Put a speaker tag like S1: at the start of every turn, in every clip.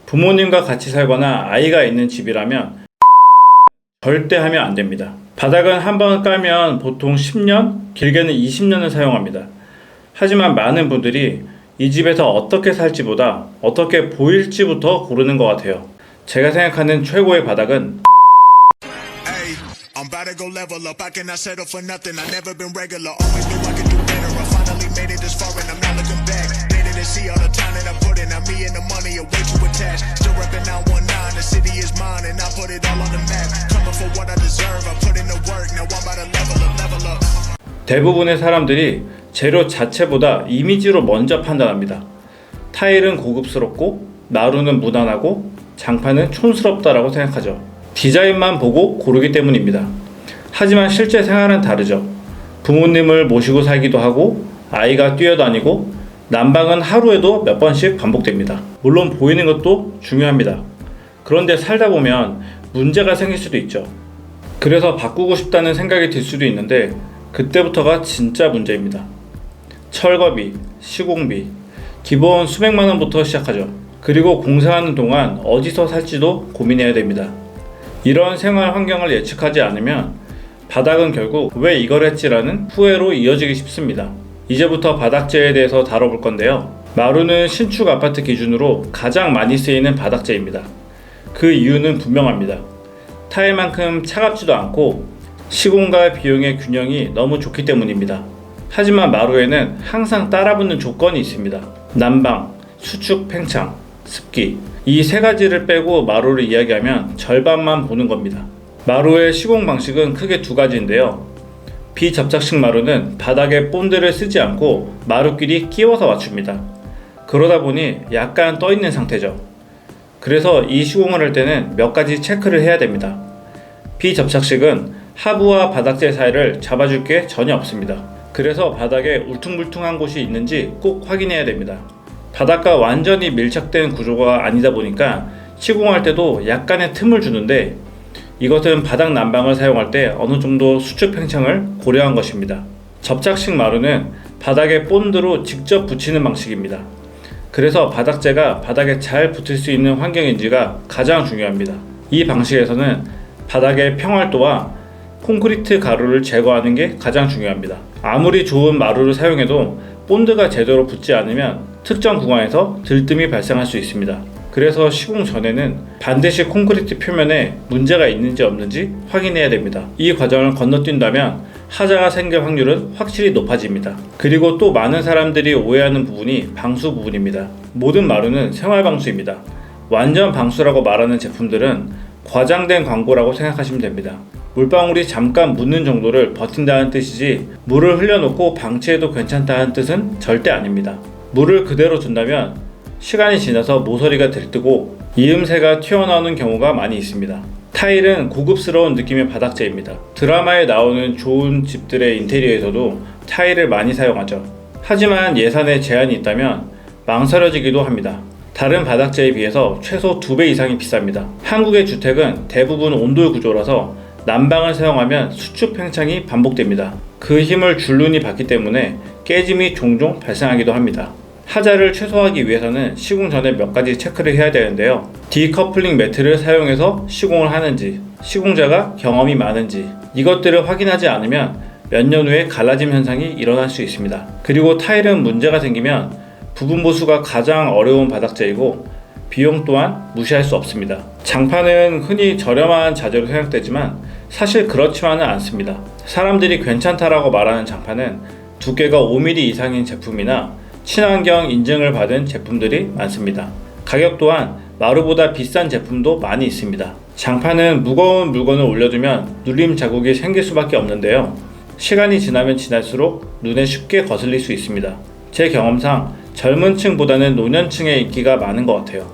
S1: 부모님과 같이 살거나 아이가 있는 집이라면 절대 하면 안 됩니다. 바닥은 한번 깔면 보통 10년, 길게는 20년을 사용합니다. 하지만 많은 분들이 이 집에서 어떻게 살지보다 어떻게 보일지부터 고르는 것 같아요. 제가 생각하는 최고의 바닥은
S2: I'm about to go level up. I cannot settle for nothing. I never been regular. Always knew I could do better. I finally made it this far and I'm not looking back. Ready to see all the time that I put in. Now me and the money are way too attached. Still repping 919. The city is mine and I put it all on the map. Coming for what I deserve. I put in the work. Now I'm about to level up.
S1: 대부분의 사람들이 재료 자체보다 이미지로 먼저 판단합니다. 타일은 고급스럽고 마루는 무난하고 장판은 촌스럽다라고 생각하죠. 디자인만 보고 고르기 때문입니다. 하지만 실제 생활은 다르죠. 부모님을 모시고 살기도 하고 아이가 뛰어다니고 난방은 하루에도 몇 번씩 반복됩니다. 물론 보이는 것도 중요합니다. 그런데 살다 보면 문제가 생길 수도 있죠. 그래서 바꾸고 싶다는 생각이 들 수도 있는데 그때부터가 진짜 문제입니다. 철거비, 시공비, 기본 수백만 원부터 시작하죠. 그리고 공사하는 동안 어디서 살지도 고민해야 됩니다. 이런 생활 환경을 예측하지 않으면 바닥은 결국 왜 이걸 했지라는 후회로 이어지기 쉽습니다. 이제부터 바닥재에 대해서 다뤄볼 건데요. 마루는 신축 아파트 기준으로 가장 많이 쓰이는 바닥재입니다. 그 이유는 분명합니다. 타일만큼 차갑지도 않고 시공과 비용의 균형이 너무 좋기 때문입니다. 하지만 마루에는 항상 따라붙는 조건이 있습니다. 난방, 수축 팽창, 습기, 이 세 가지를 빼고 마루를 이야기하면 절반만 보는 겁니다. 마루의 시공 방식은 크게 두 가지인데요. 비접착식 마루는 바닥에 본드를 쓰지 않고 마루끼리 끼워서 맞춥니다. 그러다 보니 약간 떠 있는 상태죠. 그래서 이 시공을 할 때는 몇 가지 체크를 해야 됩니다. 비접착식은 하부와 바닥재 사이를 잡아줄 게 전혀 없습니다. 그래서 바닥에 울퉁불퉁한 곳이 있는지 꼭 확인해야 됩니다. 바닥과 완전히 밀착된 구조가 아니다 보니까 시공할 때도 약간의 틈을 주는데 이것은 바닥 난방을 사용할 때 어느 정도 수축 팽창을 고려한 것입니다. 접착식 마루는 바닥에 본드로 직접 붙이는 방식입니다. 그래서 바닥재가 바닥에 잘 붙을 수 있는 환경인지가 가장 중요합니다. 이 방식에서는 바닥의 평활도와 콘크리트 가루를 제거하는 게 가장 중요합니다. 아무리 좋은 마루를 사용해도 본드가 제대로 붙지 않으면 특정 구간에서 들뜸이 발생할 수 있습니다. 그래서 시공 전에는 반드시 콘크리트 표면에 문제가 있는지 없는지 확인해야 됩니다. 이 과정을 건너뛴다면 하자가 생길 확률은 확실히 높아집니다. 그리고 또 많은 사람들이 오해하는 부분이 방수 부분입니다. 모든 마루는 생활 방수입니다. 완전 방수라고 말하는 제품들은 과장된 광고라고 생각하시면 됩니다. 물방울이 잠깐 묻는 정도를 버틴다는 뜻이지 물을 흘려놓고 방치해도 괜찮다는 뜻은 절대 아닙니다. 물을 그대로 둔다면 시간이 지나서 모서리가 들뜨고 이음새가 튀어나오는 경우가 많이 있습니다. 타일은 고급스러운 느낌의 바닥재입니다. 드라마에 나오는 좋은 집들의 인테리어에서도 타일을 많이 사용하죠. 하지만 예산에 제한이 있다면 망설여지기도 합니다. 다른 바닥재에 비해서 최소 2배 이상이 비쌉니다. 한국의 주택은 대부분 온돌 구조라서 난방을 사용하면 수축 팽창이 반복됩니다. 그 힘을 줄눈이 받기 때문에 깨짐이 종종 발생하기도 합니다. 하자를 최소화하기 위해서는 시공 전에 몇 가지 체크를 해야 되는데요. 디커플링 매트를 사용해서 시공을 하는지, 시공자가 경험이 많은지 이것들을 확인하지 않으면 몇 년 후에 갈라짐 현상이 일어날 수 있습니다. 그리고 타일은 문제가 생기면 부분 보수가 가장 어려운 바닥재이고 비용 또한 무시할 수 없습니다. 장판은 흔히 저렴한 자재로 생각되지만 사실 그렇지만은 않습니다. 사람들이 괜찮다라고 말하는 장판은 두께가 5mm 이상인 제품이나 친환경 인증을 받은 제품들이 많습니다. 가격 또한 마루보다 비싼 제품도 많이 있습니다. 장판은 무거운 물건을 올려두면 눌림 자국이 생길 수밖에 없는데요. 시간이 지나면 지날수록 눈에 쉽게 거슬릴 수 있습니다. 제 경험상 젊은 층보다는 노년층의 인기가 많은 것 같아요.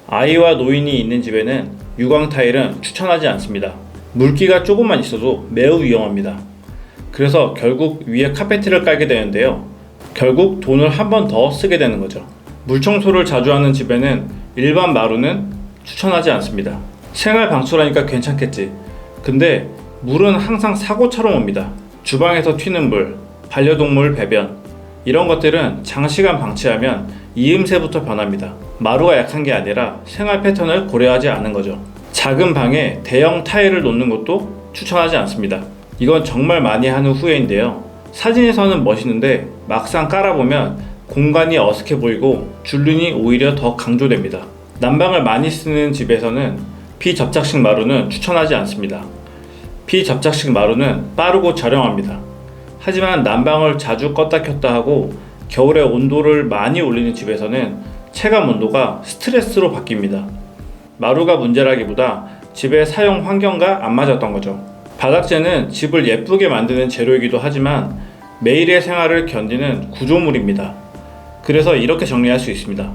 S1: 아이와 노인이 있는 집에는 유광 타일은 추천하지 않습니다. 물기가 조금만 있어도 매우 위험합니다. 그래서 결국 위에 카페트를 깔게 되는데요. 결국 돈을 한 번 더 쓰게 되는 거죠. 물 청소를 자주 하는 집에는 일반 마루는 추천하지 않습니다. 생활 방수라니까 괜찮겠지. 근데 물은 항상 사고처럼 옵니다. 주방에서 튀는 물, 반려동물 배변, 이런 것들은 장시간 방치하면 이음새부터 변합니다. 마루가 약한 게 아니라 생활 패턴을 고려하지 않은 거죠. 작은 방에 대형 타일을 놓는 것도 추천하지 않습니다. 이건 정말 많이 하는 후회인데요. 사진에서는 멋있는데 막상 깔아보면 공간이 어색해 보이고 줄눈이 오히려 더 강조됩니다. 난방을 많이 쓰는 집에서는 비접착식 마루는 추천하지 않습니다. 비접착식 마루는 빠르고 저렴합니다. 하지만 난방을 자주 껐다 켰다 하고 겨울에 온도를 많이 올리는 집에서는 체감 온도가 스트레스로 바뀝니다. 마루가 문제라기보다 집의 사용 환경과 안 맞았던 거죠. 바닥재는 집을 예쁘게 만드는 재료이기도 하지만 매일의 생활을 견디는 구조물입니다. 그래서 이렇게 정리할 수 있습니다.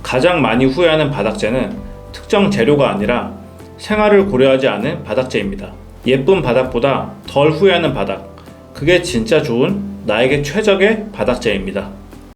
S1: 가장 많이 후회하는 바닥재는 특정 재료가 아니라 생활을 고려하지 않은 바닥재입니다. 예쁜 바닥보다 덜 후회하는 바닥, 그게 진짜 좋은 나에게 최적의 바닥재입니다.